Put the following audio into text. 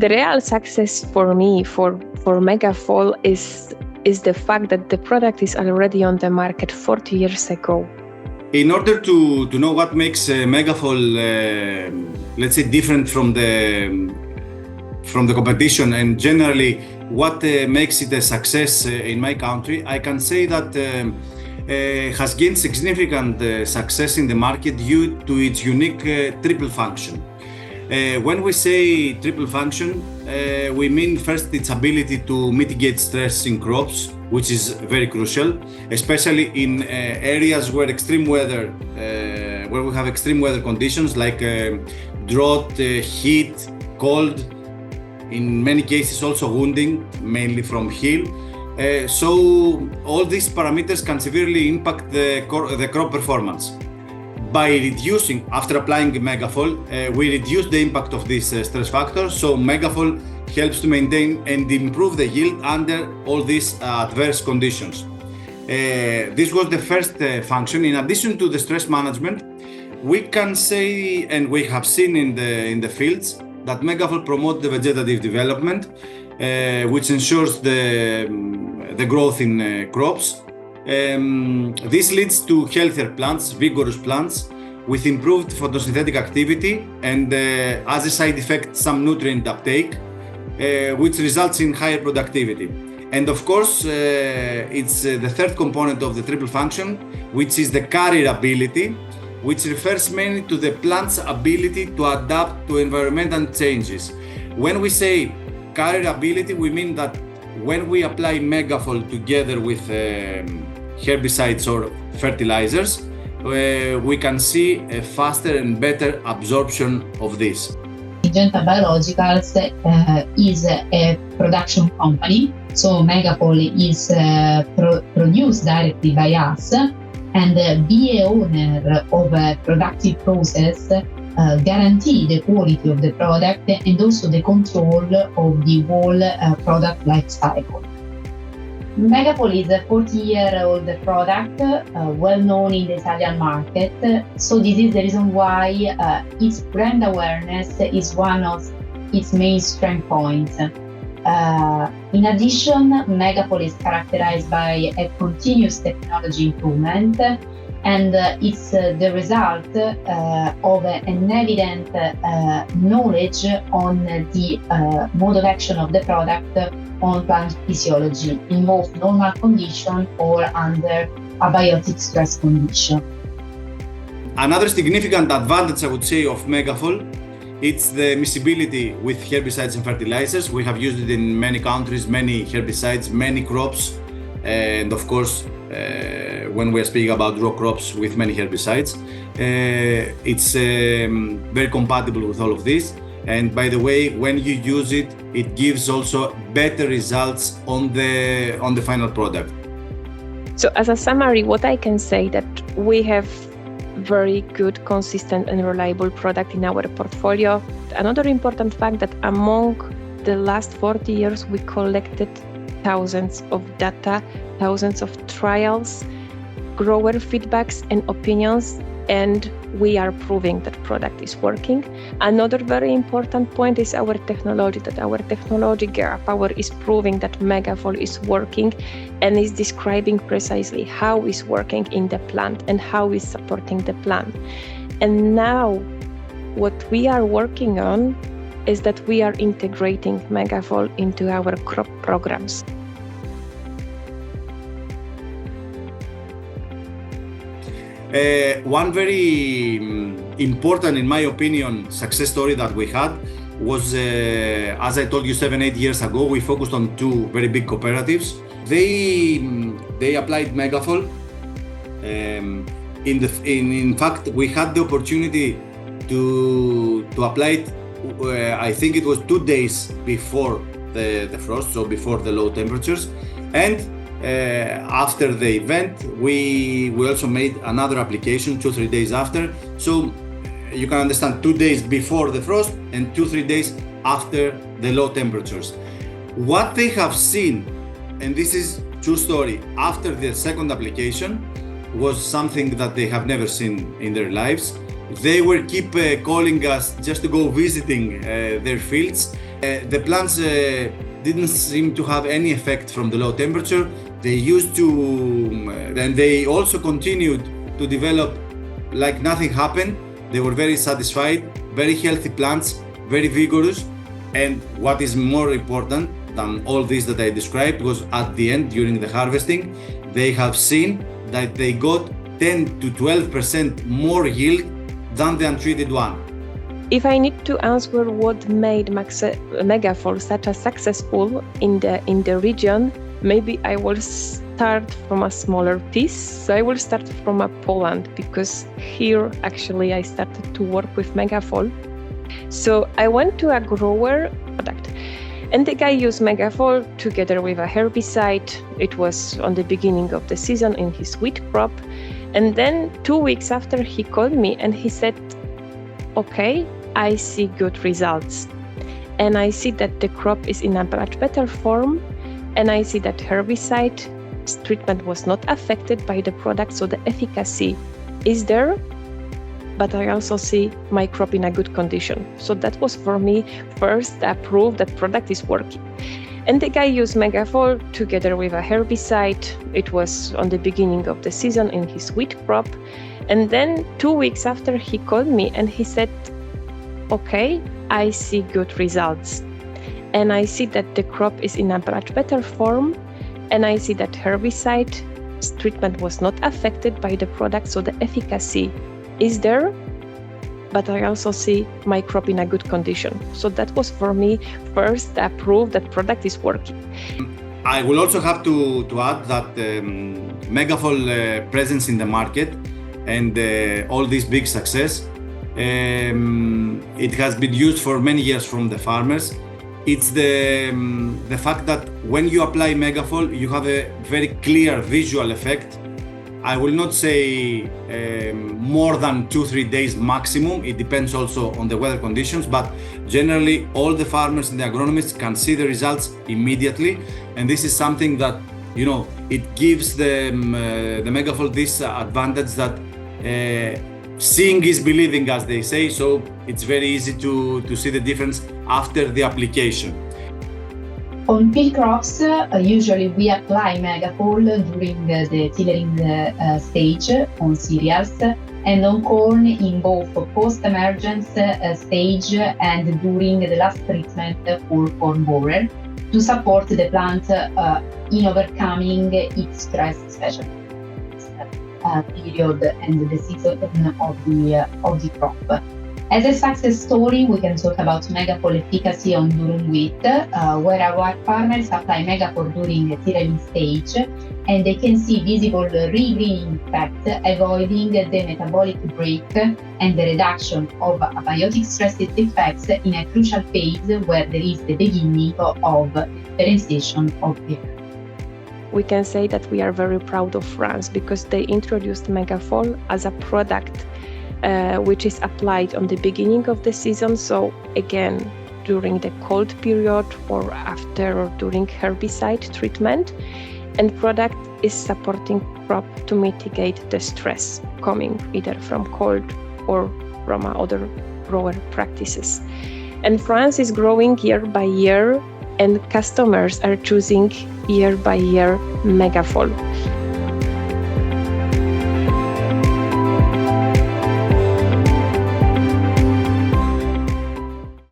The real success for me, for Megafol, is the fact that the product is already on the market 40 years ago. In order to know what makes Megafol, let's say, different from the competition, and generally what makes it a success in my country, I can say that has gained significant success in the market due to its unique triple function. When we say triple function, we mean first its ability to mitigate stress in crops, which is very crucial, especially in areas where where we have extreme weather conditions like drought, heat, cold, in many cases also wounding, mainly from hail. So all these parameters can severely impact the crop performance. By reducing, after applying Megafol, we reduce the impact of these stress factors. So Megafol helps to maintain and improve the yield under all these adverse conditions. This was the first function. In addition to the stress management, we can say, and we have seen in the fields, that Megafol promotes the vegetative development, which ensures the growth in crops. This leads to healthier plants, vigorous plants, with improved photosynthetic activity and, as a side effect, some nutrient uptake, which results in higher productivity. And of course, it's the third component of the triple function, which is the carrier ability, which refers mainly to the plant's ability to adapt to environmental changes. When we say carrier ability, we mean that when we apply Megafol together with herbicides or fertilizers, we can see a faster and better absorption of this. Syngenta Biologicals is a production company, so Megafol is produced directly by us, and be a owner of a productive process guarantee the quality of the product and also the control of the whole product life cycle. Megafol is a 40-year-old product, well known in the Italian market, so this is the reason why its brand awareness is one of its main strength points. In addition, Megafol is characterized by a continuous technology improvement, and it's the result of an evident knowledge on the mode of action of the product on plant physiology in both normal condition or under abiotic stress condition. Another significant advantage, I would say, of Megafol, it's the miscibility with herbicides and fertilizers. We have used it in many countries, many herbicides, many crops, and of course, when we are speaking about raw crops with many herbicides, it's very compatible with all of this. And by the way, when you use it, it gives also better results on the final product. So as a summary, what I can say that we have very good, consistent and reliable product in our portfolio. Another important fact that among the last 40 years, we collected thousands of data, thousands of trials, grower feedbacks and opinions, and we are proving that product is working. Another very important point is our technology, that our technology Power is proving that Megafol is working and is describing precisely how it's working in the plant and how it's supporting the plant. And now what we are working on is that we are integrating Megafol into our crop programs. One very important, in my opinion, success story that we had was, as I told you, 7-8 years ago, we focused on two very big cooperatives. They applied Megafol. In fact, we had the opportunity to apply it. I think it was 2 days before the frost, so before the low temperatures, and after the event, we also made another application 2-3 days after. So you can understand 2 days before the frost and 2-3 days after the low temperatures. What they have seen, and this is true story, after the second application was something that they have never seen in their lives. They were keep calling us just to go visiting their fields. The plants didn't seem to have any effect from the low temperature. They used to, and they also continued to develop like nothing happened. They were very satisfied, very healthy plants, very vigorous. And what is more important than all this that I described was at the end, during the harvesting, they have seen that they got 10 to 12% more yield than the untreated one. If I need to answer what made Megafol such a successful in the region, maybe I will start from a smaller piece. So I will start from Poland, because here actually I started to work with Megafol. So I went to a grower product, and the guy used Megafol together with a herbicide. It was on the beginning of the season in his wheat crop. And then 2 weeks after, he called me and he said, okay, I see good results. And I see that the crop is in a much better form. And I see that herbicide treatment was not affected by the product. So the efficacy is there. But I also see my crop in a good condition. So that was for me first a proof that product is working. And the guy used Megafol together with a herbicide. It was on the beginning of the season in his wheat crop. And then 2 weeks after, he called me and he said, okay, I see good results. And I see that the crop is in a much better form. And I see that herbicide treatment was not affected by the product. So the efficacy is there. But I also see my crop in a good condition. So that was for me first a proof that product is working. I will also have to add that Megafol presence in the market and all this big success, it has been used for many years from the farmers. It's the fact that when you apply Megafol, you have a very clear visual effect. I will not say more than 2-3 days maximum. It depends also on the weather conditions, but generally all the farmers and the agronomists can see the results immediately. And this is something that, you know, it gives the Megafol this advantage that seeing is believing, as they say. So it's very easy to see the difference after the application. On field crops, usually we apply Megafol during the tillering stage on cereals, and on corn in both post-emergence stage and during the last treatment for corn borer, to support the plant in overcoming its stress, especially period and the season of the crop. As a success story, we can talk about Megafol efficacy on durum wheat, where our farmers apply Megafol during the tillering stage, and they can see visible regreening effect, avoiding the metabolic break and the reduction of abiotic stress effects in a crucial phase where there is the beginning of differentiation of the herb. We can say that we are very proud of France because they introduced Megafol as a product which is applied on the beginning of the season. So again, during the cold period or after or during herbicide treatment, and product is supporting crop to mitigate the stress coming either from cold or from other grower practices. And France is growing year by year, and customers are choosing year by year Megafol.